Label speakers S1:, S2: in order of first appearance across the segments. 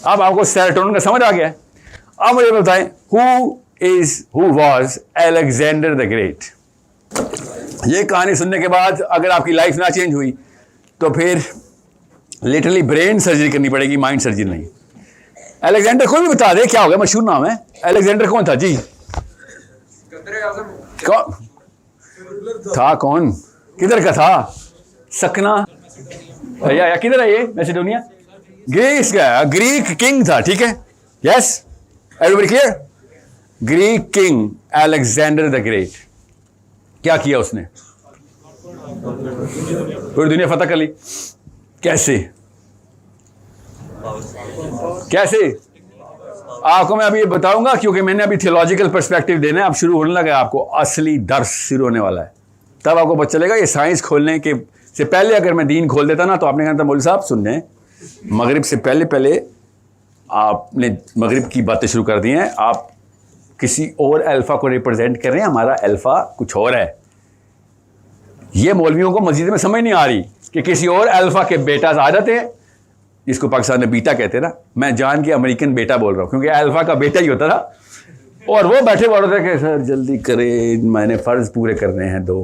S1: अब आपको सेरोटोनिन का समझ आ गया है। अब मुझे बताएं who was Alexander the great. ये कहानी सुनने के बाद अगर आपकी लाइफ ना चेंज हुई तो फिर लिटरली ब्रेन सर्जरी करनी पड़ेगी, माइंड सर्जरी नहीं। अलेक्जेंडर कोई भी बता दे क्या हो गया, मशहूर नाम है। अलेक्जेंडर कौन था जी? कौन था? कौन किधर का था? सकना या किधर है ये? मैसेडोनिया, ग्रीस का ग्रीक किंग था। ठीक है, yes everybody clear? Greek king Alexander the great. क्या किया उसने? पूरी दुनिया फतह कर ली। कैसे कैसे आपको मैं अभी ये बताऊंगा, क्योंकि मैंने अभी थियोलॉजिकल पर्सपेक्टिव देना है। अब शुरू होने लगा, आपको असली दर्स शुरू होने वाला है। तब आपको पता चलेगा ये साइंस खोलने के से पहले अगर मैं दीन खोल देता ना तो आपने कहा था मौलवी साहब सुन लें, मगरिब से पहले आपने मगरिब की बातें शुरू कर दी हैं। आप किसी और अल्फा को रिप्रेजेंट कर रहे हैं, हमारा अल्फा कुछ और है। ये मौलवियों को मस्जिद में समझ नहीं आ रही कि किसी और अल्फा के बेटा आ जाते हैं, जिसको पाकिस्तान में बीटा कहते हैं ना। मैं जान के अमेरिकन बेटा बोल रहा हूँ क्योंकि अल्फा का बेटा ही होता था। और वो बैठे बोल रहे थे कि सर जल्दी करे, मैंने फ़र्ज पूरे करने हैं दो।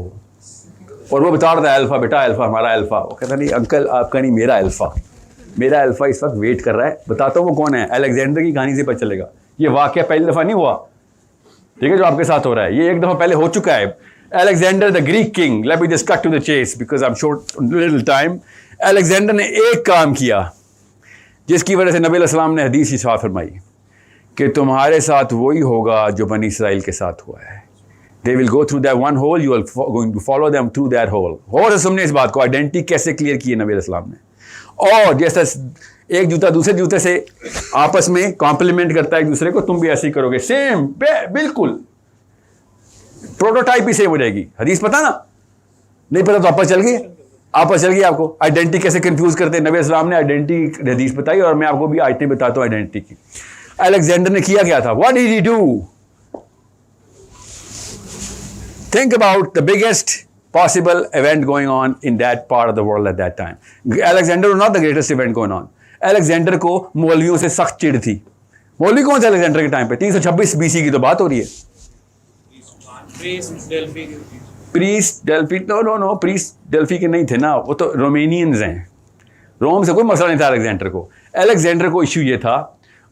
S1: और वो बता रहा था अल्फा बेटा, अल्फा हमारा अल्फा। वो कहता नहीं अंकल आपका नहीं, मेरा अल्फा, मेरा अल्फा इस वक्त वेट कर रहा है। बताता हूँ वो कौन है। अलेक्जेंडर की कहानी से पता चलेगा। ये वाकया पहली दफ़ा नहीं हुआ, ठीक है, जो आपके साथ हो रहा है। ये एक दफ़ा पहले हो चुका है। Alexander the Greek king, let me just cut to the chase because I am short little time. अलेक्जेंडर ने एक काम किया जिसकी वजह से नबी अलैहिस्सलाम ने हदीस इरशाद फरमाई कि तुम्हारे साथ वही होगा जो बनी इसराइल के साथ हुआ है। They will go through that one hole, you are going to follow them through that hole। और सुनने इस बात को, आइडेंटिटी कैसे क्लियर की है नबी अलैहिस्सलाम ने। और जैसा एक जूता दूसरे जूते से आपस में कॉम्प्लीमेंट करता है एक दूसरे को, तुम भी ऐसे ही करोगे। सेम बिल्कुल प्रोटोटाइप ही सेम हो जाएगी। हदीस पता ना? नहीं पता तो आपस चल गई, आपस चल गई। आपको आइडेंटिटी कैसे कंफ्यूज करते हैं, नबी अलैहिस्सलाम ने आइडेंटिटी हदीस बताई और मैं आपको भी आयतें बताता हूँ आइडेंटिटी की। अलेक्जेंडर ने किया क्या था? What did he do? Think about the biggest possible event going on in that part of the world at that time. Alexander was not the greatest event going on. Alexander को मौलवियों से सख्त चिढ़ थी। मौलवी कौन थे अलेक्जेंडर के time पे? 326 BC की तो बात हो रही है। Priest Delphi, no priest Delphi के नहीं थे ना, वो तो रोमेनियंस हैं। रोम से कोई मसला नहीं था अलेक्जेंडर को। अलेक्जेंडर को इशू ये था,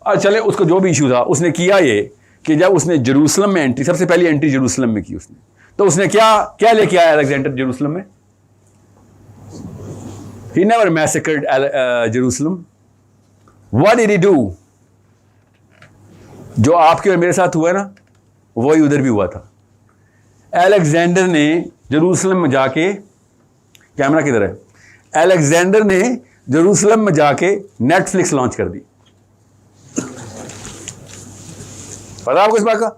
S1: और चले उसको जो भी इशू था, उसने किया ये कि जब उसने जेरूसलम में एंट्री, सबसे पहली एंट्री जेरूसलम में की उसने, तो उसने क्या लेके आया अलेक्जेंडर जेरूसलम में? He never massacred Jerusalem. What did he do? जो आपके और मेरे साथ हुआ ना, वही उधर भी हुआ था। अलेक्जेंडर ने जेरूसलम में जाके, कैमरा किधर है? अलेक्जेंडर ने जेरूसलम में जाके नेटफ्लिक्स लॉन्च कर दी। पता आपको इस बात का?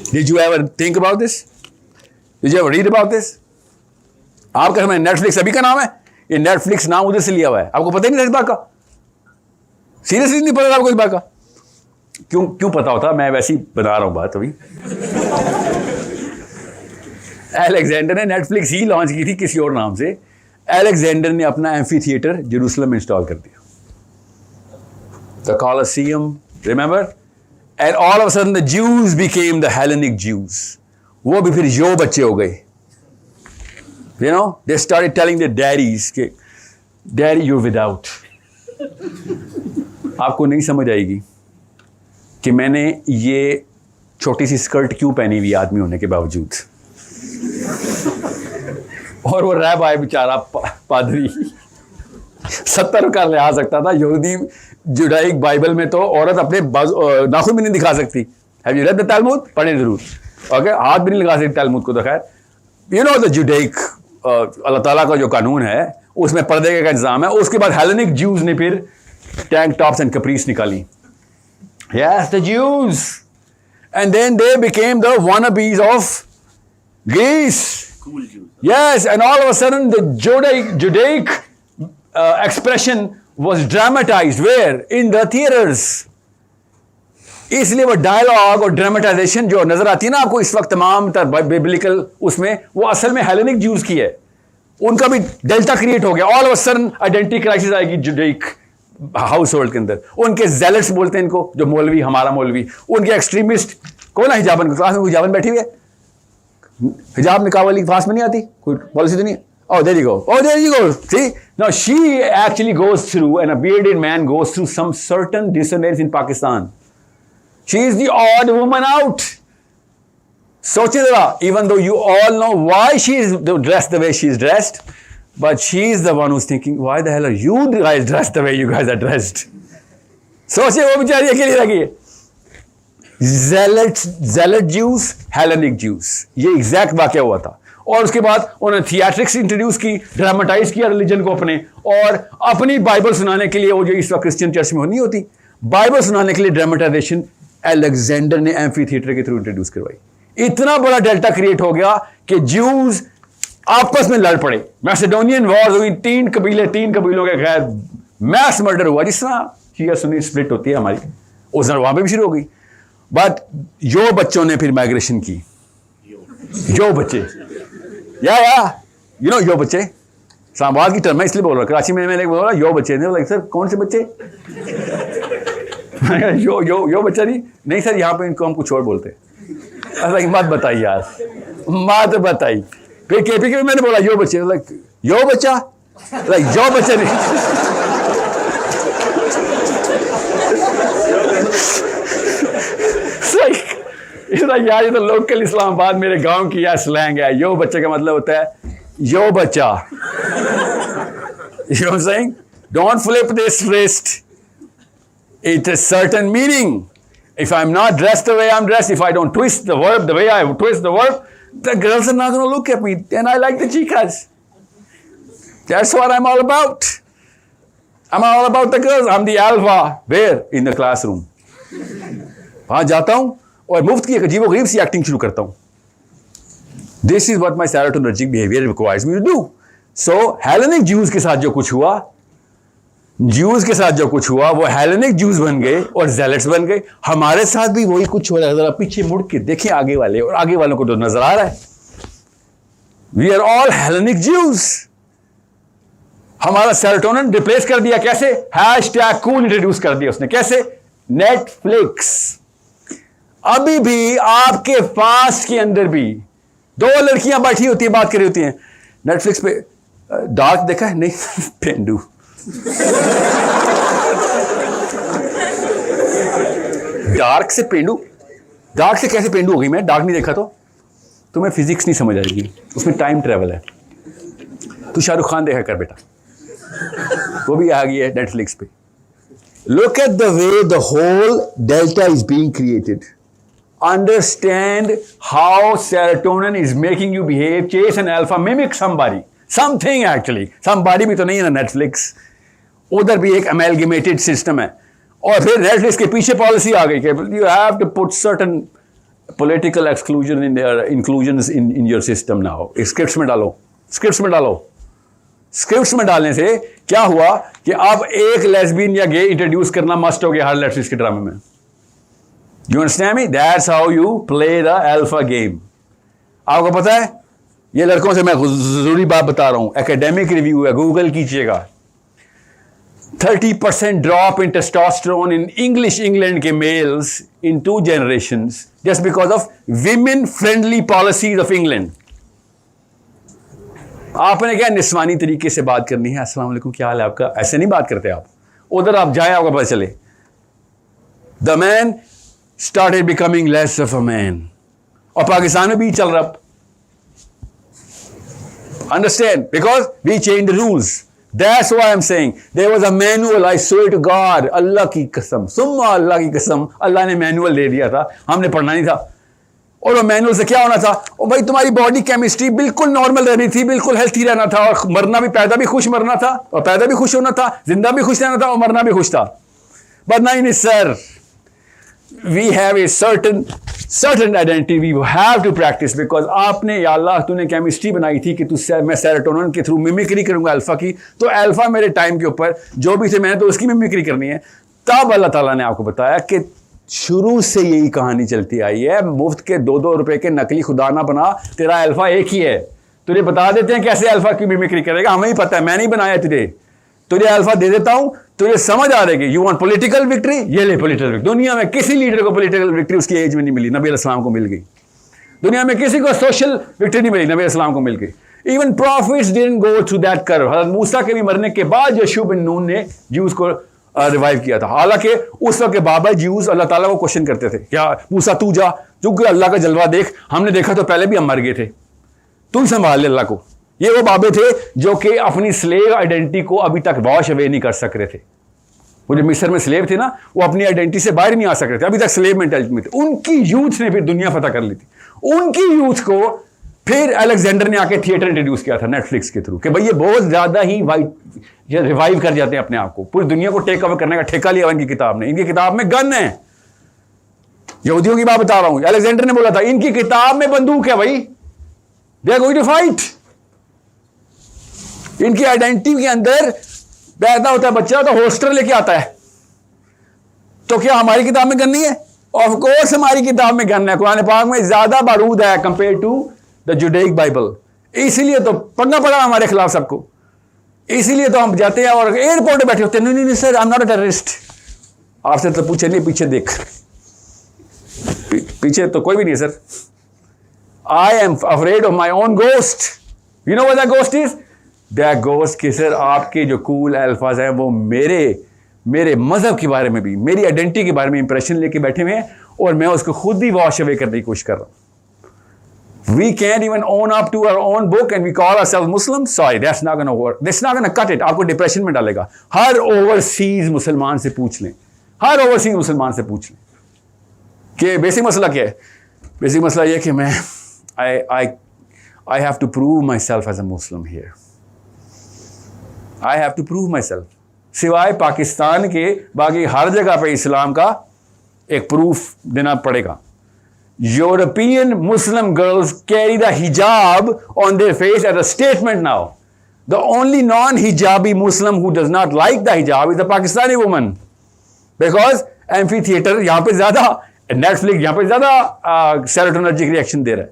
S1: Did you ever think about this? Did you ever read about this? आपका समय नेटफ्लिक्स अभी का नाम है, ये नेटफ्लिक्स नाम उधर से लिया हुआ है। आपको पता ही नहीं था इस बात का? सीरियसली नहीं पता था आपको इस बात का? क्यों पता होता? मैं वैसे ही बता रहा हूं बात अभी। अलेक्जेंडर ने नेटफ्लिक्स ही लॉन्च की थी किसी और नाम से। अलेक्जेंडर ने अपना एम्फी थिएटर जेरूसलम में इंस्टॉल कर दिया, the Colosseum, remember? And all of a sudden the Jews became the Hellenic Jews. वो भी फिर यो बच्चे हो गए। You know, they started telling their daddies कि Daddy you're without। आपको नहीं समझ आएगी कि मैंने ये छोटी सी स्कर्ट क्यों पहनी हुई आदमी होने के बावजूद। और वो रैब आए बेचारा पादरी, 70 का ले आ सकता था। यहूदी जुडाइक बाइबल में तो औरत अपने नाखून भी नहीं दिखा सकती। Have you read the Talmud? पढ़े जरूर। ओके, हाथ भी नहीं लगा सकती तालमुद को। तो खैर, यू नो द जुडाइक अल्लाह ताला का जो कानून है उसमें पर्दे का इंतजाम है। उसके बाद हेलेनिक ज्यूज ने फिर टैंक टॉप्स एंड कपरीस निकाली। Yes, the Jews, and then they became the wannabes of Greece. Yes, and all of a sudden the Judaic expression was dramatized where? In the theaters। इसलिए वो dialogue और dramatisation जो नजर आती है ना आपको इस वक्त तमाम बिब्लिकल, उसमें वो असल में हेलेनिक ज्यूज की है। उनका भी डेल्टा क्रिएट हो गया। All of sudden identity crisis आएगी जुडाइक हाउस होल्ड के अंदर। उनके जेलट्स बोलते हैं इनको, जो मौलवी, हमारा मौलवी, उनके एक्सट्रीमिस्ट। कौन है हिजाबन? क्लास में कोई हिजाबन बैठी हुई है? हिजाब निकाह वाली क्लास में नहीं आती? कोई पॉलिसी तो नहीं है? Oh, there you go. Oh, there you go. See? Now, she actually goes through, and a bearded man goes through some certain dissonance in Pakistan. She is the odd woman out. सोचिए जरा, even though you all know why she is dressed the way she is dressed, but she is the one who's thinking, why the hell are you guys dressed the way you guys are dressed? सोचिए वो बेचारी अकेली लगी है। Zealot Jews, Hellenic Jews, ये exact वाकया हुआ था। और उसके बाद उन्होंने थिएट्रिक्स इंट्रोड्यूस की, ड्रामेटाइज किया रिलीजन को अपने, और अपनी बाइबल सुनाने के लिए, वो जो इस वक्त क्रिश्चियन चर्च में नहीं होती, बाइबल सुनाने के लिए ड्रामेटाइजेशन अलेक्जेंडर ने एम्फी थिएटर के थ्रू इंट्रोड्यूस करवाई। इतना बड़ा डेल्टा क्रिएट हो गया कि ज्यूज आपस में लड़ पड़े। मैसेडोनियन वॉर हुई, 3 कबीलों के खैर मैस मर्डर हुआ, जिस तरह शिया सुन्नी स्प्लिट होती है हमारी, उस तरह वहां पर भी शुरू हो गई। बट जो बच्चों ने फिर माइग्रेशन की, जो बच्चे यू नो यो बच्चे, इस्लामाबाद की टर्म है इसलिए बोल रहा हूँ। कराची में मैंने बोला यो बच्चे, नहीं लाइक सर कौन से बच्चे? यो बच्चा नहीं सर, यहाँ पे इनको हम कुछ और बोलते हैं। लाइक मत बताइए यार, मत बताइए। फिर केपी के मैंने बोला यो बच्चे, लाइक यो बच्चा, लाइक जो बच्चे नहीं। यार ये तो लोकल इस्लामाबाद मेरे गांव की यार स्लैंग है। यो बच्चे का मतलब होता है यो बच्चा। You know what I'm saying? Don't flip this wrist. It has certain meaning. If I'm not dressed the way I'm dressed, if I don't twist the verb the way I twist the verb, the girls are not going to look at me. And I like the chicas. That's what I'm all about. I'm all about the girls. I'm the alpha. Where? In the classroom. वहां जाता हूं और मुफ्त की एक अजीबो-गरीब सी acting शुरू करता हूं। This is what my serotonergic behaviour requires me to do. So Hellenic Jews के साथ जो कुछ हुआ, वो हेलेनिक ज्यूज बन गए और जेलट्स बन गए। हमारे साथ भी वही कुछ हो रहा है। जरा पीछे मुड़ के देखें आगे वाले, और आगे वालों को तो नजर आ रहा है। We are all Hellenic Jews. हमारा सेरोटोनिन रिप्लेस कर दिया कैसे? #cool इंट्रोड्यूस कर दिया उसने। कैसे? नेटफ्लिक्स। अभी भी आपके पास के अंदर भी 2 लड़कियां बैठी होती है, बात कर रही होती हैं नेटफ्लिक्स पे। डार्क देखा है? नहीं पेंडू। डार्क से पेंडू? डार्क से कैसे पेंडू हो गई? मैं डार्क नहीं देखा तो तुम्हें फिजिक्स नहीं समझ आएगी, उसमें टाइम ट्रेवल है। तू शाहरुख खान देखा कर बेटा, वो भी आ गई है नेटफ्लिक्स पे। Look at the way the whole delta is being created. Understand how serotonin is making you behave, chase an alpha, mimic somebody, something actually. Somebody भी तो नहीं है ना Netflix, उधर भी एक amalgamated system है। और फिर Netflix के पीछे पॉलिसी आ गई कि you have to put certain political exclusion in their inclusions in your system now. Scripts में डालो, स्क्रिप्ट्स में डालो। स्क्रिप्ट्स में डालने से क्या हुआ कि अब एक लेस्बियन या गे इंट्रोड्यूस करना मस्ट हो गया हर नेटफ्लिक्स के ड्रामे में। You understand me? That's how you play the alpha game. आपको पता है, ये लड़कों से मैं जरूरी बात बता रहा हूं, एकेडमिक रिव्यू है, गूगल कीजिएगा। 30% drop in testosterone in English England के males in 2 generations just because of women friendly policies of England. आपने क्या निस्वानी तरीके से बात करनी है? अस्सलाम वालेकुम, क्या हाल है आपका? ऐसे नहीं बात करते आप। उधर आप जाए, आपको पता चले the man started becoming less of a man. और पाकिस्तान में भी चल रहा। Understand? Because we changed the rules. That's why I'm saying there was a manual. I swear to God, अल्लाह की कसम, सुम्मा अल्लाह की कसम, अल्लाह ने मैनुअल दे दिया था, हमने पढ़ना नहीं था। और वो मैनुअल से क्या होना था? और भाई तुम्हारी बॉडी केमिस्ट्री बिल्कुल नॉर्मल रहनी थी, बिल्कुल हेल्थी रहना था, और मरना भी, पैदा भी खुश मरना था, और पैदा भी खुश होना था, जिंदा भी खुश रहना था, और मरना भी खुश था। But नहीं sir, we have a certain identity we have to practice, because आपने या अल्लाह तूने केमिस्ट्री बनाई थी कि मैं सेरोटोनिन के थ्रू मिमिक्री करूंगा अल्फा की, तो अल्फा मेरे टाइम के ऊपर जो भी थे मैंने तो उसकी मिमिक्री करनी है। तब अल्लाह ताला ने आपको बताया कि शुरू से यही कहानी चलती आई है, मुफ्त के 2-2 रुपए के नकली खुदा ना बना, तेरा अल्फा एक ही है। तुझे बता देते हैं कैसे अल्फा की मिमिक्री करेगा, हमें ही पता है, मैं नहीं बनाया तुझे अल्फा दे देता हूं, तुझे समझ आ रहेगी। यू वांट पॉलिटिकल विक्ट्री, ये ले पॉलिटिकल विक्ट्री। दुनिया में किसी लीडर को पॉलिटिकल विक्ट्री उसकी एज में नहीं मिली, नबी अलैहिस्सलाम को मिल गई। दुनिया में किसी को सोशल विक्ट्री नहीं मिली, नबी अलैहिस्सलाम को मिल गई। Even profits didn't go through that curve. हज़रत मूसा के भी मरने के बाद यशूअ बिन नून ने ज्यूज को रिवाइव किया था। हालांकि उस वक्त के बाबा ज्यूज अल्लाह ताला को क्वेश्चन करते थे, क्या मूसा तू जा, क्योंकि अल्लाह का जलवा देख, हमने देखा तो पहले भी हम मर गए थे, तू ही संभाल ले अल्लाह को। ये वो बाबे थे जो कि अपनी स्लेव आइडेंटिटी को अभी तक वॉश अवे नहीं कर सक रहे थे। वो जो मिस्र में स्लेव थे ना, वो अपनी आइडेंटिटी से बाहर नहीं आ सक रहे थे, अभी तक स्लेव मेंटालिटी में थे। उनकी यूथ ने फिर दुनिया फतह कर ली थी। उनकी यूथ को फिर अलेक्जेंडर ने आके थिएटर इंट्रोड्यूस किया था नेटफ्लिक्स के थ्रू, कि भाई ये बहुत ज्यादा ही रिवाइव कर जाते हैं अपने आप को, पूरी दुनिया को टेक ओवर करने का ठेका लिया इनकी किताब ने। इनकी किताब में गन है, यहूदियों की बात बता रहा हूं। अलेक्जेंडर ने बोला था इनकी किताब में बंदूक है भाई, they are going to fight. इनकी आइडेंटिटी के अंदर पैदा होता है बच्चा तो होस्टर लेके आता है, तो क्या हमारी किताब में गन नहीं है? ऑफ कोर्स हमारी किताब में गन है। कुरान पाक में ज्यादा बारूद है कंपेयर टू द जुडेइक बाइबल। इसीलिए तो पंगा पड़ा हमारे खिलाफ सबको, इसीलिए तो हम जाते हैं और एयरपोर्ट पे बैठे होते हैं, नहीं नहीं sir I am not a terrorist. आपसे तो पूछे नहीं, पीछे देख, पीछे तो कोई भी नहीं है sir. I am afraid of my own ghost. You know what that ghost is? That ghost कि सर आपके जो कूल अल्फाज हैं वो मेरे मजहब के बारे में भी, मेरी आइडेंटिटी के बारे में इंप्रेशन लेके बैठे हुए हैं, और मैं उसको खुद ही वॉश अवे करने की कोशिश कर रहा हूं। We can't even own up to our own book and we call ourselves Muslims. Sorry, that's not going to work. That's not going to cut it. आपको डिप्रेशन में डालेगा। हर ओवरसीज मुसलमान से पूछ लें, हर ओवरसीज मुसलमान से पूछ लें कि बेसिक मसला क्या है। बेसिक मसला यह कि मैं I have to prove myself as a Muslim here. I have to prove myself. सिवाय पाकिस्तान के बाकी हर जगह पे इस्लाम का एक प्रूफ देना पड़ेगा। European Muslim girls carry the hijab on their face as a statement now. The only non-hijabi Muslim who does not like the hijab is the Pakistani woman. Because amphitheater यहाँ पे ज़्यादा, Netflix यहाँ पे ज़्यादा serotonergic reaction दे रहा है।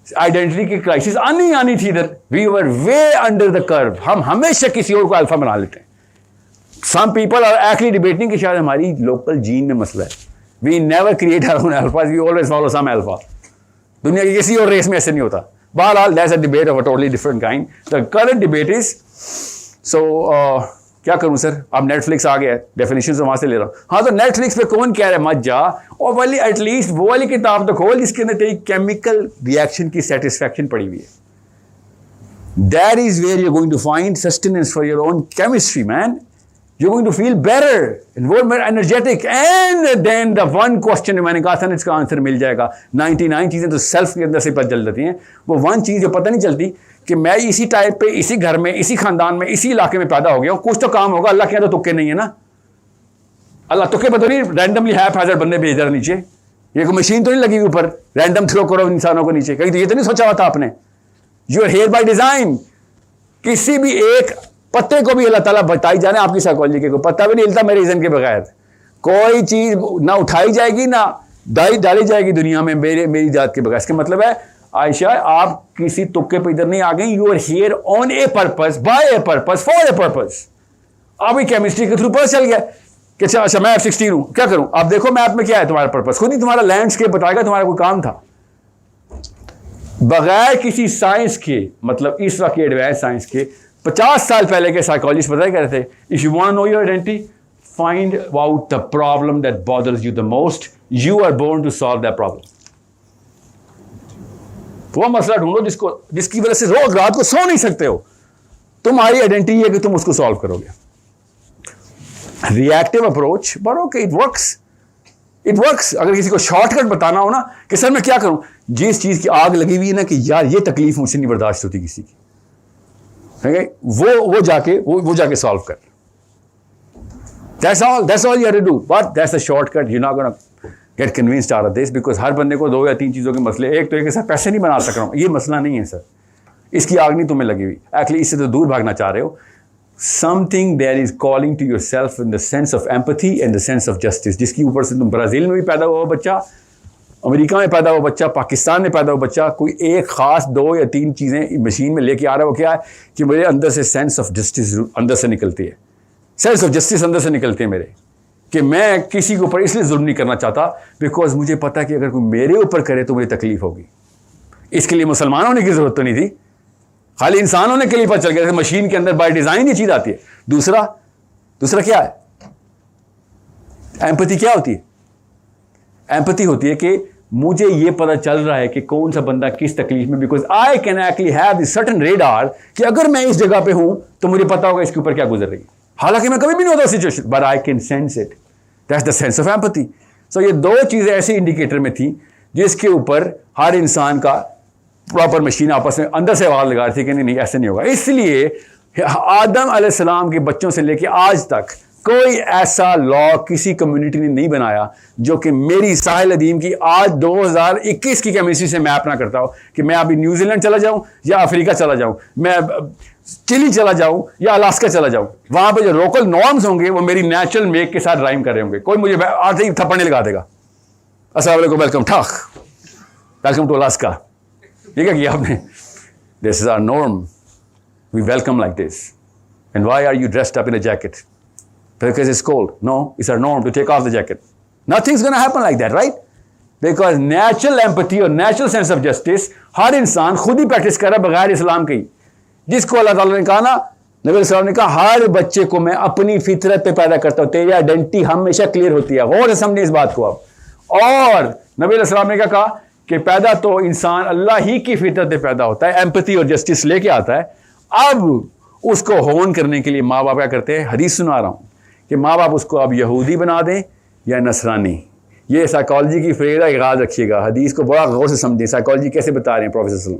S1: Identity की crisis आनी थी इधर। We were way under the curve. हम हमेशा किसी और को अल्फा बना लेते हैं। Some people are actually debating कि शायद हमारी लोकल जीन में मसला है। We never create our own alphas. We always follow some alpha. दुनिया की किसी और रेस में ऐसे नहीं होता। बहरहाल that's a debate of a totally different kind. The current debate is so क्या करूं सर? अब नेटफ्लिक्स आ गया है, डेफिनेशन से वहां से ले रहा हूं। हाँ, तो नेटफ्लिक्स पे कौन कह रहा है मत जा, और वाली एटलीस्ट वो वाली किताब तो खोल जिसके अंदर तेरी केमिकल रिएक्शन की सेटिस्फैक्शन पड़ी हुई है। That is where you're going to find sustenance for your own chemistry, man. You're going to feel better and more energetic. And then the one question मैंने कहा था ना, इसका आंसर मिल जाएगा। 99 चीज़ें तो सेल्फ के अंदर से पता चल जाती हैं। वो वन चीज़ जो पता नहीं चलती कि मैं इसी टाइप पे, इसी घर में, इसी खानदान में, इसी इलाके में पैदा हो गया हूँ, कुछ तो काम होगा। अल्लाह के यहाँ तो तुक्के नहीं है ना। अल्लाह तुक्के पता नहीं रैंडमली हैज़ार्ड बंदे भेज रहा नीचे। ये कोई मशीन तो नहीं लगी ऊपर रैंडम थ्रो करो इंसानों को नीचे, कहीं तो ये तो नहीं सोचा हुआ था आपने। You are here by design. किसी भी एक पत्ते को भी अल्लाह ताला बताई जाने, आपकी साइकोलॉजी के को पत्ता भी नहीं हिलता मेरे रीजन के बगैर। कोई चीज ना उठाई जाएगी ना डाली जाएगी दुनिया में मेरी जात के बगैर। इसका मतलब है आयशा आप किसी तुक्के पे इधर नहीं आ गई। You are here on a purpose, by a purpose, for a purpose. अभी केमिस्ट्री के थ्रू पता चल गया कि अच्छा मैं F-16 हूं, क्या करूं? आप देखो मैप में क्या है तुम्हारा पर्पस, खुद ही तुम्हारा लैंडस्केप बताएगा तुम्हारा कोई काम था। बगैर किसी साइंस के, मतलब इस वक्त के एडवांस साइंस के, 50 साल पहले के साइकोलॉजिस्ट बताया करते थे, if you want to know your identity, find out the problem that bothers you the most, you are born to solve that problem. वो मसला ढूंढो जिसकी वजह से रोज रात को सो नहीं सकते हो। तुम्हारी आइडेंटिटी है कि तुम उसको सॉल्व करोगे। Reactive approach, but okay it works. अगर किसी को शॉर्टकट बताना हो ना कि सर मैं क्या करूं, जिस चीज की आग लगी हुई है ना कि यार ये तकलीफ मुझसे नहीं बर्दाश्त होती किसी की, वो जाके सॉल्व कर। That's all you have to do. But that's a shortcut. You're not going to get convinced out of this because हर बंदे को 2 या 3 चीज़ों के मसले, एक तो एक सर पैसे नहीं बना सक रहा हूँ, ये मसला नहीं है सर, इसकी आग नहीं तुम्हें लगी हुई, एक्चुअली इससे तो दूर भागना चाह रहे हो। Something that is calling to yourself in the sense of empathy and the sense of justice, जिसकी ऊपर से तुम ब्राज़ील में भी पैदा हुआ बच्चा, अमेरिका में पैदा हुआ बच्चा, पाकिस्तान में पैदा हुआ बच्चा, कोई एक ख़ास 2 या 3 चीज़ें मशीन में लेके आ रहा है। वो क्या है कि मेरे अंदर से सेंस ऑफ जस्टिस अंदर से निकलती है, सेंस ऑफ जस्टिस अंदर से निकलती है मेरे, कि मैं किसी के ऊपर इसलिए जुल्म नहीं करना चाहता बिकॉज मुझे पता है कि अगर कोई मेरे ऊपर करे तो मुझे तकलीफ होगी। इसके लिए मुसलमान होने की ज़रूरत तो नहीं थी, खाली इंसान होने के लिए पता चल गया मशीन के अंदर बाय डिज़ाइन ये चीज़ आती है। दूसरा क्या है? एम्पैथी क्या होती है? एम्पैथी होती है कि मुझे ये पता चल रहा है कि कौन सा बंदा किस तकलीफ में, because I can actually have this certain radar कि अगर मैं इस जगह पे हूं तो मुझे पता होगा इसके ऊपर क्या गुजर रही है, हालांकि मैं कभी भी नहीं होता situation, but I can sense it. That's the sense of empathy. So ये 2 चीजें ऐसे इंडिकेटर में थी जिसके ऊपर हर इंसान का प्रॉपर मशीन आपस में अंदर से आवाज लगा रही थी कि नहीं ऐसे नहीं होगा। इसलिए आदम अलैहिस्सलाम के बच्चों से लेके आज तक कोई ऐसा लॉ किसी कम्युनिटी ने नहीं बनाया जो कि मेरी साहिल अदीम की आज 2021 की केमिस्ट्री से मैप ना करता हो कि मैं अभी न्यूजीलैंड चला जाऊं या अफ्रीका चला जाऊं, मैं चिली चला जाऊं या अलास्का चला जाऊं, वहां पे जो लोकल नॉर्म्स होंगे वो मेरी नेचुरल मेक के साथ राइम कर रहे होंगे। कोई मुझे आते ही थप्पड़ नहीं लगा देगा, अस्सलाम वालेकुम, वेलकम ठाक, वेलकम टू अलास्का। ये क्या किया आपने? This is our norm, we welcome like this. And why are you dressed up in a jacket? Because it's cold. No, it's our norm to take off the jacket. Nothing's going to happen like that, right? Because natural empathy और natural sense of justice हर इंसान खुद ही practice कर रहा है बगैर इस्लाम के ही। जिसको अल्लाह ताला ने कहा ना, नबी सल्लल्लाहु अलैहि वसल्लम ने कहा हर बच्चे को मैं अपनी फितरत पे पैदा करता हूँ, तेरी आइडेंटिटी हमेशा क्लियर होती है। गौर से समझिए इस बात को आप। और नबी सल्लल्लाहु अलैहि वसल्लम ने क्या कहा कि पैदा तो इंसान अल्लाह ही की फितरत पे पैदा होता है, एम्पैथी और जस्टिस लेके आता है। अब उसको होन करने के लिए माँ बाप क्या करते हैं? हदीस सुना रहा हूँ कि माँ बाप उसको अब यहूदी बना दें या नसरानी। ये साइकोलॉजी की फ्रेज है, याद रखिएगा। हदीस को बड़ा गौर से समझें, साइकोलॉजी कैसे बता रहे हैं प्रोफेसर सल्लम।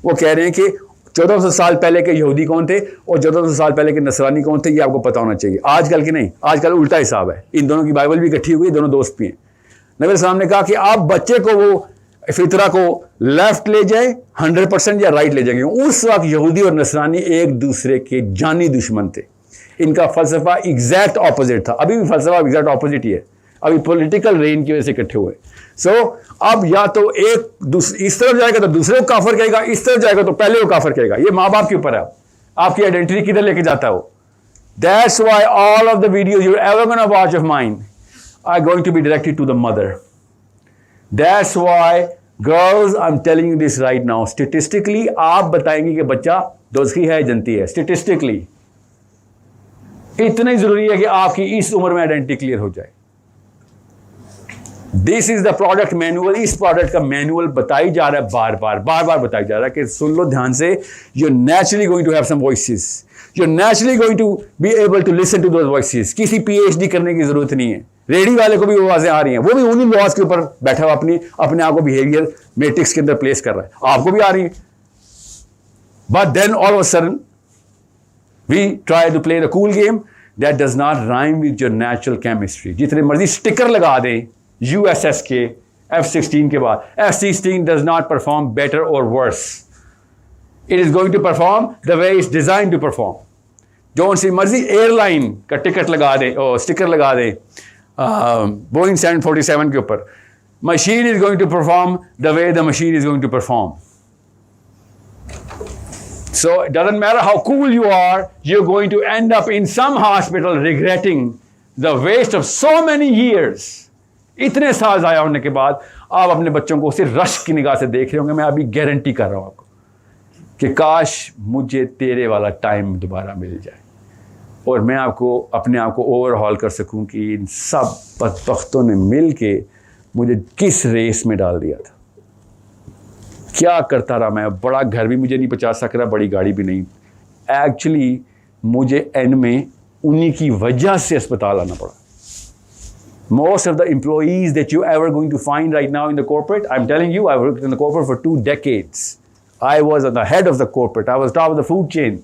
S1: वो कह रहे हैं कि 1400 साल पहले के यहूदी कौन थे और 1400 साल पहले के नसरानी कौन थे, ये आपको पता होना चाहिए। आजकल के नहीं, आजकल उल्टा हिसाब है। इन दोनों की बाइबल भी इकट्ठी हुई, दोनों दोस्त भी हैं। नबी सल्लम ने कहा कि आप बच्चे को वो फितरा को लेफ्ट ले जाए 100% या राइट ले जाएंगे। उस वक्त यहूदी और नसरानी एक दूसरे के जानी दुश्मन थे। इनका फलसफा एग्जैक्ट ऑपोजिट था। अभी भी फलसफा एग्जैक्ट ऑपोजिट ही है, अभी पॉलिटिकल रेन की वजह से इकट्ठे हुए। सो अब या तो एक इस तरफ जाएगा तो दूसरे को काफर कहेगा, इस तरफ जाएगा तो पहले को काफर कहेगा। ये माँ बाप के ऊपर है, आपकी आइडेंटिटी किधर लेके जाता है वो। That's why all of the videos you ever gonna watch of mine are going to be directed to the mother. That's why girls I am telling you this right now, statistically आप बताएंगे कि बच्चा दोस्ती है जनती है। Statistically इतना ही जरूरी है कि आपकी इस उम्र में आइडेंटिटी क्लियर हो जाए। This is the product manual. इस प्रोडक्ट का मैनुअल बताई जा रहा है, बार बार बताई जा रहा है कि सुन लो ध्यान से। You naturally going to have some voices, you naturally going to be able to listen to those voices. किसी PhD करने की जरूरत नहीं है। रेडी वाले को भी वो आवाजें आ रही हैं, वो भी उन्हीं लॉज के ऊपर बैठा हुआ अपने आप को बिहेवियर मैट्रिक्स के अंदर प्लेस कर रहा है। आपको भी आ रही है, but then all of a sudden we try to play the cool game that does not rhyme with your natural chemistry. जितने मर्जी स्टिकर लगा दें USS के F-16 के बाद, F-16 does not perform better or worse. It is going to perform the way it's designed to perform. जो सी मर्जी airline का टिकट लगा दें और स्टिकर लगा दें Boeing 747 के ऊपर, machine is going to perform the way the machine is going to perform. So it doesn't matter how cool you are, you're going to end up in some hospital regretting the waste of so many years. इतने साल ज़ाया होने के बाद आप अपने बच्चों को सिर्फ रश की निगाह से देख रहे होंगे। मैं अभी गारंटी कर रहा हूँ आपको कि काश मुझे तेरे वाला टाइम दोबारा मिल जाए और मैं आपको अपने आप को ओवरहॉल कर सकूं कि इन सब बदबख्तों ने मिल के मुझे किस रेस में डाल दिया था, क्या करता रहा मैं। बड़ा घर भी मुझे नहीं पहुंचा सक रहा, बड़ी गाड़ी भी नहीं। एक्चुअली मुझे एंड में उन्हीं की वजह से अस्पताल आना पड़ा। Most of the employees that you ever going to find right now in the corporate, I'm telling you, I worked in the corporate for 2 decades. I was at the head of the corporate. I was top of the food chain.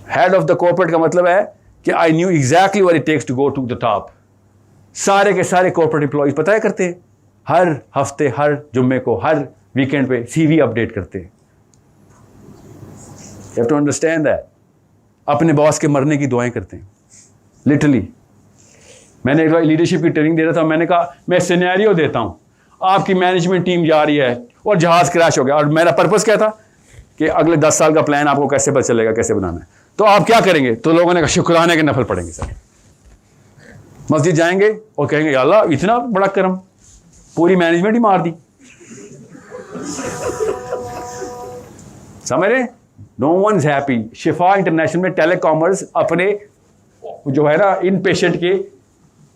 S1: Head of the corporate का मतलब है कि I knew exactly what it takes to go to the top. सारे के सारे corporate employees पता है करते हैं, हर हफ्ते, हर जुम्मे को, हर वीकेंड पे CV अपडेट करते हैं। You have to understand that. अपने बॉस के मरने की दुआएं करते हैं, लिटरली। मैंने एक बार लीडरशिप की ट्रेनिंग दे रहा था, मैंने कहा मैं सिनेरियो देता हूँ, आपकी मैनेजमेंट टीम जा रही है और जहाज क्रैश हो गया, और मेरा पर्पस क्या था कि अगले 10 साल का प्लान आपको कैसे पता चलेगा, कैसे बनाना है, तो आप क्या करेंगे? तो लोगों ने कहा शुक्राने के नफल पढ़ेंगे सर, मस्जिद जाएंगे और कहेंगे या अल्लाह इतना बड़ा करम, पूरी मैनेजमेंट ही मार दी। समझ रहे? No one is happy. Shifa international में टेलीकॉमर्स अपने जो है ना इन पेशेंट के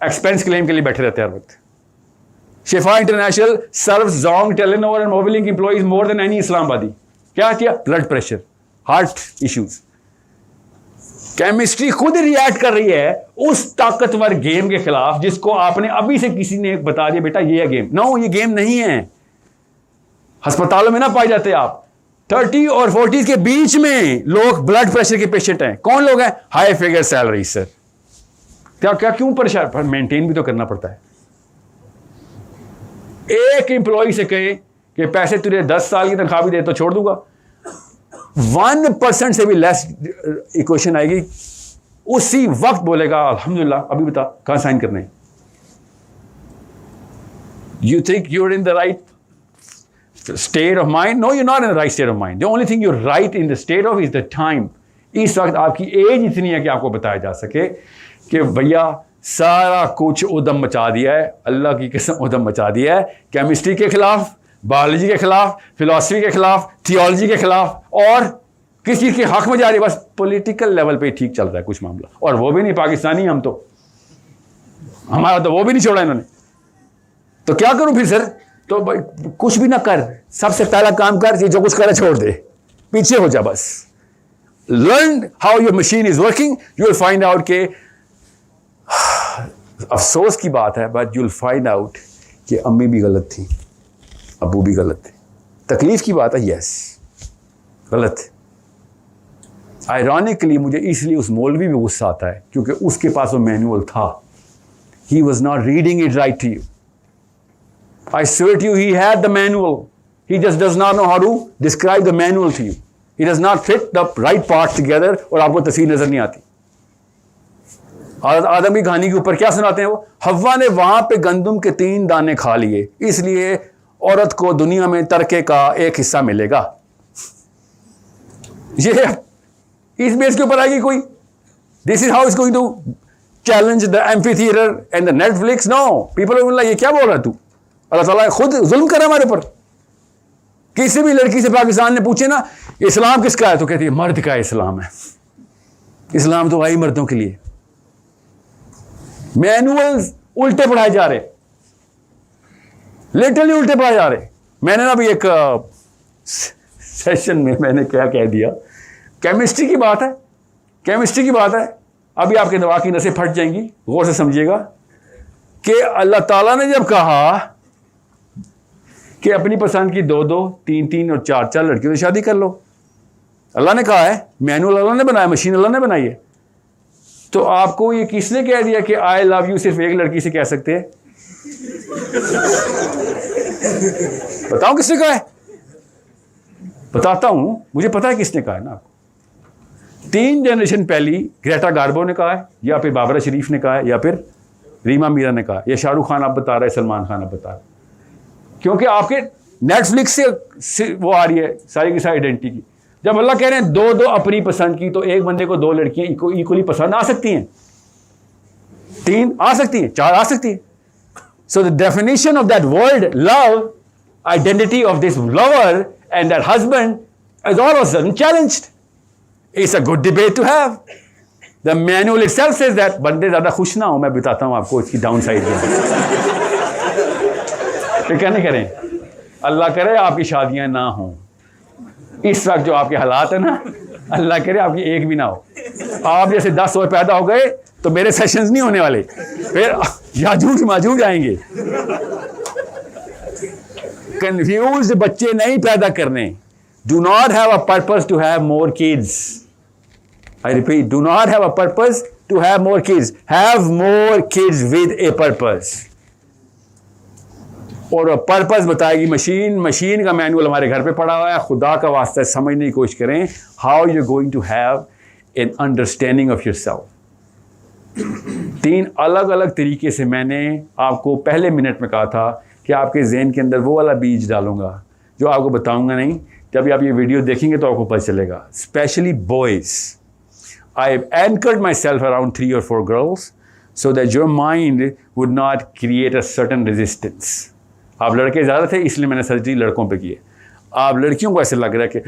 S1: एक्सपेंस क्लेम के लिए बैठे रहते हैं हर वक्त। Shifa international serves Zong, Telenor and Mobilink employees more than any Islamabadi. क्या किया? Blood pressure, heart issues. Chemistry खुद रिएक्ट कर रही है उस ताकतवर गेम के खिलाफ जिसको आपने अभी से किसी ने बता दिया बेटा ये है गेम। नो, ये गेम नहीं है। अस्पतालों में ना पाए जाते आप 30 और 40 के बीच में लोग ब्लड प्रेशर के पेशेंट हैं। कौन लोग हैं? High figure salary sir. क्या क्या क्यों परेशान? पर मेंटेन भी तो करना पड़ता है। एक एम्प्लॉय से कहे कि पैसे तुझे 10 साल की तनख्वाह भी दे तो छोड़ दूंगा, 1% से भी लेस इक्वेशन आएगी, उसी वक्त बोलेगा अल्हम्दुलिल्लाह अभी बता कहां साइन करने। You think you're in the right state of mind? No, you're not in the right state of mind. The only thing you're right in the state of is the time. इस वक्त आपकी as इतनी है कि आपको बताया जा सके कि भैया सारा कुछ उदम मचा दिया है, अल्लाह की कसम उदम मचा दिया है। केमिस्ट्री के खिलाफ, बायोलॉजी के खिलाफ, फिलॉसफी के खिलाफ, थियोलॉजी के खिलाफ, और किस चीज़ के हक में जा रही है? बस पॉलिटिकल लेवल पे ठीक चल रहा है कुछ मामला, और वो भी नहीं पाकिस्तानी हम तो, हमारा तो वो भी नहीं छोड़ा इन्होंने। तो क्या करूं फिर सर? तो कुछ भी ना कर, सबसे पहला काम कर जो कुछ करे छोड़ दे, पीछे हो जा बस। Learn how your machine is working, you will find out के अफसोस की बात है but you will find out कि अम्मी भी गलत थी, अबू भी गलत थे। तकलीफ की बात है, यस गलत थे। आयरॉनिकली मुझे इसलिए उस मौलवी में गुस्सा आता है क्योंकि उसके पास वो मैनुअल था। He was not reading it right to you. I swear to you, he had the manual. He just does not know how to describe the manual to you. He does not fit the right parts together और आपको तस्वीर नजर नहीं आती। आदम की कहानी के ऊपर क्या सुनाते हैं वो? हव्वा ने वहां पे गंदम के 3 दाने खा लिए, इसलिए औरत को दुनिया में तरके का एक हिस्सा मिलेगा। ये इस बेस के ऊपर आएगी कोई? This is how is going to challenge the amphitheatre and the Netflix? No, people will like ये क्या बोल रहा है तू? अल्लाह ताला खुद जुल्म कर हमारे ऊपर। किसी भी लड़की से पाकिस्तान ने पूछे ना इस्लाम किसका है, तो कहती है मर्द का इस्लाम है। इस्लाम तो आई मर्दों के लिए। मैनुअल्स उल्टे पढ़ाए जा रहे, लिटरली उल्टे पढ़ाए जा रहे। मैंने ना भी एक सेशन में मैंने क्या कह दिया, केमिस्ट्री की बात है, केमिस्ट्री की बात है, अभी आपके दिमाग की नसें फट जाएंगी, गौर से समझिएगा कि अल्लाह ताला ने जब कहा कि अपनी पसंद की 2-2, 3-3 और 4-4 लड़कियों से शादी कर लो, अल्लाह ने कहा है, मैनुअल अल्लाह ने बनाया, मशीन अल्लाह ने बनाई है, तो आपको ये किसने कह दिया कि आई लव यू सिर्फ एक लड़की से कह सकते हैं? बताओ किसने कहा है? बताता हूं, मुझे पता है किसने कहा है ना आपको। 3 जनरेशन पहली ग्रेटा गार्बो ने कहा है, या फिर बाबरा शरीफ ने कहा है, या फिर रीमा मीरा ने कहा, या शाहरुख खान आप बता रहे, सलमान खान आप बता रहे। क्योंकि आपके नेटफ्लिक्स से वो आ रही है सारी की सारी आइडेंटिटी की। जब अल्लाह कह रहे हैं 2-2 अपनी पसंद की, तो एक बंदे को 2 लड़कियां इक्वली पसंद आ सकती हैं, 3 आ सकती हैं, 4 आ सकती हैं। So the definition of that word love, identity of this lover and that husband is all of a sudden challenged. It's a good debate to have. The manual itself says that. बंदे ज्यादा खुश ना हो, मैं बताता हूं आपको इसकी डाउन साइड में। तो क्या नहीं करें, अल्लाह करे आपकी शादियां ना हो। इस वक्त जो आपके हालात है ना, अल्लाह करे आपकी एक भी ना हो। आप जैसे 10 और पैदा हो गए तो मेरे सेशंस नहीं होने वाले, फिर याजूज माजूज आएंगे। कंफ्यूज्ड बच्चे नहीं पैदा करने। Do not have a purpose to have more kids. I repeat, do not have a purpose to have more kids. Have more kids with a purpose. और पर्पस बताएगी मशीन। मशीन का मैनुअल हमारे घर पे पड़ा हुआ है। खुदा का वास्ता समझने की कोशिश करें how you going to have an understanding of yourself. 3 अलग अलग तरीके से मैंने आपको पहले मिनट में कहा था कि आपके जहन के अंदर वो वाला बीज डालूंगा जो आपको बताऊंगा नहीं, जब आप ये वीडियो देखेंगे तो आपको पता चलेगा. Specially boys, I have anchored my self around 3 or 4 girls so that your mind would not create a certain resistance. आप लड़के ज़्यादा थे इसलिए मैंने सर्जरी लड़कों पे की है. आप लड़कियों को ऐसे लग रहा है कि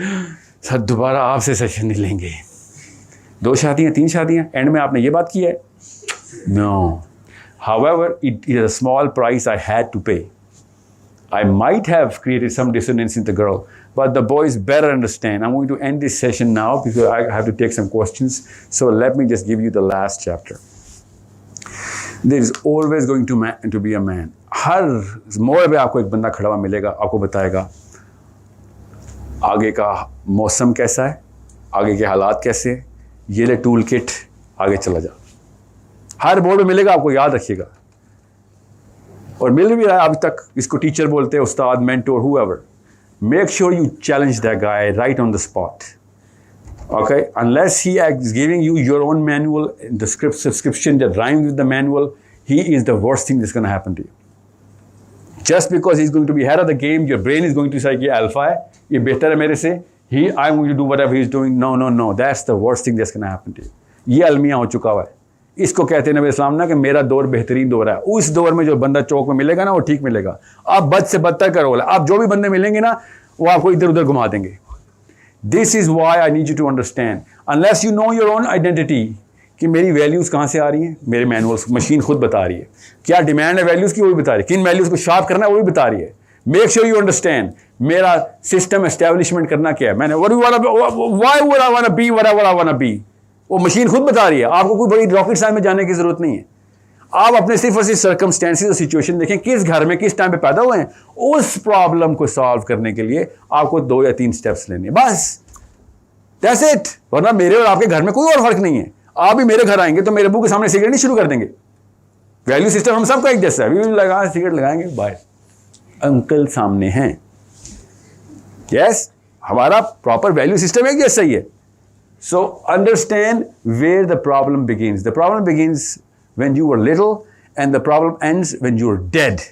S1: सर दोबारा आपसे सेशन नहीं लेंगे. 2 शादियाँ 3 शादियाँ, एंड में आपने ये बात की है. No. However, it is a small price I had to pay. I might have created some dissonance in the girl, but the boys better understand. I'm going to end this session now because I have to take some questions. So let me just give you the last chapter. There is always going to be a man. हर मोड़ पे आपको एक बंदा खड़ा हुआ मिलेगा, आपको बताएगा आगे का मौसम कैसा है, आगे के हालात कैसे हैं, ये ले टूल किट, आगे चला जा. हर बोर्ड में मिलेगा, आपको याद रखिएगा. और मिल भी रहा है अभी तक, इसको टीचर बोलते हैं, उस्ताद, mentor, whoever. Make sure you challenge that guy right on the spot. Okay, unless he is giving you your own manual, the subscription that rhymes with the manual, he is the worst thing that's going to happen to you. Just because he's going to be head of the game, your brain is going to say, "ये alpha है, ये better है मेरे से, I'm going to do whatever he's doing." No, that's the worst thing that's going to happen to you. ये अलमिया हो चुका हुआ है. इसको कहते हैं नबी इस्लाम ना कि मेरा दौर बेहतरीन दौर है. उस दौर में जो बंदा चौक में मिलेगा ना वो ठीक मिलेगा. आप बद से बदतर करो, आप जो भी बंदे मिलेंगे ना वो आपको इधर उधर घुमा देंगे. This is why I need you to understand. Unless you know your own identity, कि मेरी वैल्यूज़ कहाँ से आ रही हैं, मेरे मैनुअल्स मशीन खुद बता रही है. क्या डिमांड है वैल्यूज़ की, वो भी बता रही है. किन वैल्यूज़ को शार्प करना है वो भी बता रही है. मेक श्योर यू अंडरस्टैंड मेरा सिस्टम एस्टेब्लिशमेंट करना क्या है. मैंने why would I want be what I want be, वो मशीन खुद बता रही है. आपको कोई बड़ी रॉकेट साइंस में जाने की जरूरत नहीं है. आप अपने सिर्फ और सिर्फ सर्कमस्टेंसेस और सिचुएशन देखें, किस घर में किस टाइम पे पैदा हुए हैं, उस प्रॉब्लम को सॉल्व करने के लिए आपको 2 या 3 स्टेप्स लेने, बस. That's it. वरना मेरे और आपके घर में कोई और फर्क नहीं है. आप भी मेरे घर आएंगे तो मेरे अब्बू के सामने सिगरेट नहीं शुरू कर देंगे. वैल्यू सिस्टम हम सबका एक जैसा है. वी लगा सिगरेट लगाएंगे, बाय, अंकल सामने हैं. यस, हमारा प्रॉपर वैल्यू सिस्टम एक जैसा ही है. So understand where the problem begins. The problem begins when you were little and the problem ends when you're dead.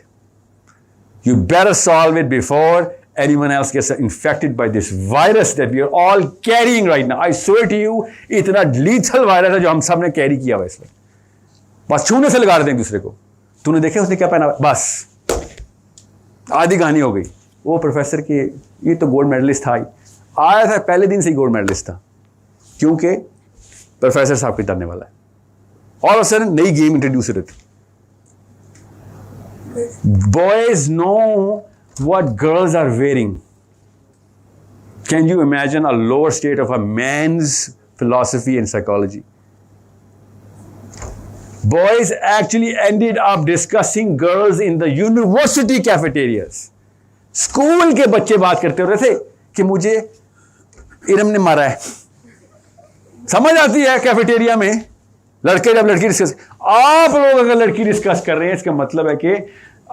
S1: You better solve it before anyone else gets infected by this virus that we are all carrying right now. I swear to you, इतना lethal virus है जो हम सब ने carry किया हुआ है इसमें. बस छूने से लगा दें एक दूसरे को. तूने देखे उसने क्या पहना, बस आधी कहानी हो गई. वो प्रोफेसर के ये तो गोल्ड मेडलिस्ट था, आया था पहले दिन से ही गोल्ड मेडलिस्ट था, क्योंकि प्रोफेसर साहब के डरने वाला है. ऑल ऑफ सडन नई गेम इंट्रोड्यूस करती. Boys know what girls are wearing. Can you imagine a lower state of a man's philosophy and psychology? Boys actually ended up discussing girls in the university cafeterias. School के बच्चे बात करते हो रहे थे कि मुझे इरम ने मारा है. समझ आती है कैफेटेरिया में लड़के जब लड़की डिस्कस, आप लोग अगर लड़की डिस्कस कर रहे हैं इसका मतलब है कि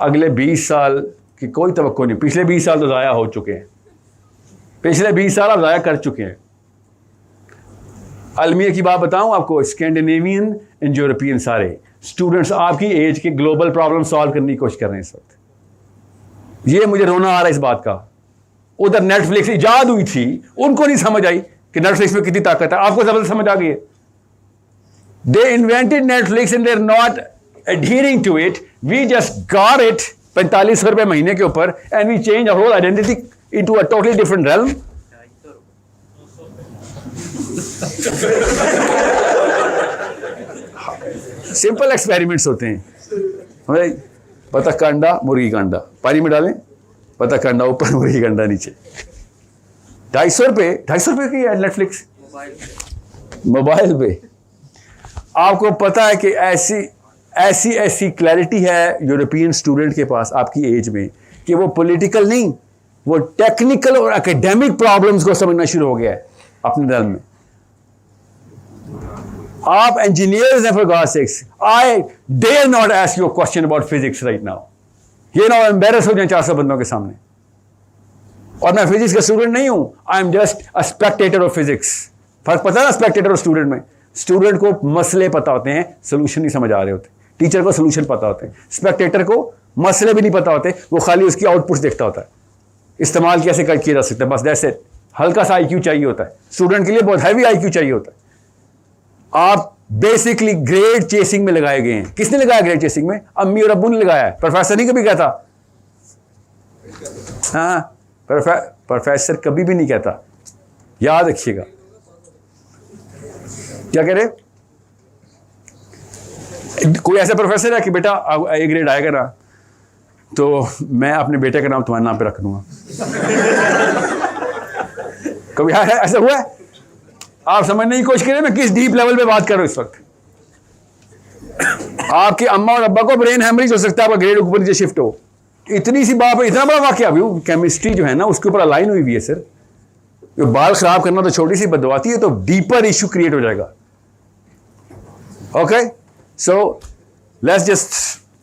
S1: अगले 20 साल की कोई तवक्को नहीं. पिछले 20 साल तो ज़ाया हो चुके हैं. पिछले 20 साल आप ज़ाया कर चुके हैं. अलमिया की बात बताऊं आपको, स्कैंडिनेवियन एंड यूरोपियन सारे स्टूडेंट्स आपकी एज के ग्लोबल प्रॉब्लम सॉल्व करने की कोशिश कर रहे हैं इस वक्त. ये मुझे रोना आ रहा है इस बात का. उधर नेटफ्लिक्स ईजाद हुई थी, उनको नहीं समझ आई कि नेटफ्लिक्स में कितनी ताकत है. आपको जबरदस्त समझ आ गई है. They invented Netflix and they are not adhering to it. We just got it 45 रुपए महीने के ऊपर and we change our whole identity into a totally different realm. Simple experiments होते हैं. पता का अंडा मुर्गी का अंडा पानी में डालें, पता का अंडा ऊपर मुर्गी का अंडा नीचे. 250 रुपये की है नेटफ्लिक्स मोबाइल पे. आपको पता है कि ऐसी क्लैरिटी है यूरोपियन स्टूडेंट के पास आपकी एज में कि वो पॉलिटिकल नहीं, वो टेक्निकल और एकेडमिक प्रॉब्लम्स को समझना शुरू हो गया है अपने दिल में. आप इंजीनियर्स हैं, for God sakes. I dare not ask you a question about physics right now. ये ना एम्बेरस हो जाए 400 बंदों के सामने. और मैं फिजिक्स का स्टूडेंट नहीं हूं. I am just a Spectator of physics. फर्क पता है ना स्पेक्टेटर और स्टूडेंट में? स्टूडेंट को मसले पता होते हैं, सोल्यूशन नहीं समझ आ रहे होते. टीचर को सोल्यूशन पता होते हैं, स्पेक्टेटर को मसले भी नहीं पता होते, वो खाली उसकी आउटपुट देखता होता है, इस्तेमाल कैसे किया जा सकता है, बस दैट्स इट। हल्का सा आईक्यू चाहिए होता है, स्टूडेंट के लिए बहुत हैवी आईक्यू चाहिए होता है। आप बेसिकली ग्रेड चेसिंग में लगाए गए हैं। किसने लगाया ग्रेड चेसिंग में? अम्मी और अब्बू ने लगाया है, प्रोफेसर नहीं कभी कहता। हाँ, प्रोफेसर कभी भी नहीं कहता, याद रखिएगा। क्या कह रहे? कोई ऐसा प्रोफेसर है कि बेटा ए ग्रेड आएगा ना तो मैं अपने बेटे का नाम तुम्हारे नाम पे रख दूंगा? कभी ऐसा हुआ है? आप समझने की कोशिश करें मैं किस डीप लेवल पे बात कर रहा हूं इस वक्त। आपके अम्मा और अब्बा को ब्रेन हैमरेज हो सकता है, आपका ग्रेड ऊपर नीचे शिफ्ट हो। इतनी सी बात है, इतना बड़ा वाकया भी केमिस्ट्री जो है ना उसके ऊपर अलाइन हुई हुई है सर। जो बाल खराब करना तो छोटी सी बदवाती है, तो डीपर इश्यू क्रिएट हो जाएगा। Okay, so let's just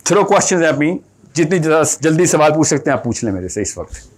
S1: throw questions at me. जितनी जल्दी सवाल पूछ सकते हैं आप पूछ लें मेरे से इस वक्त।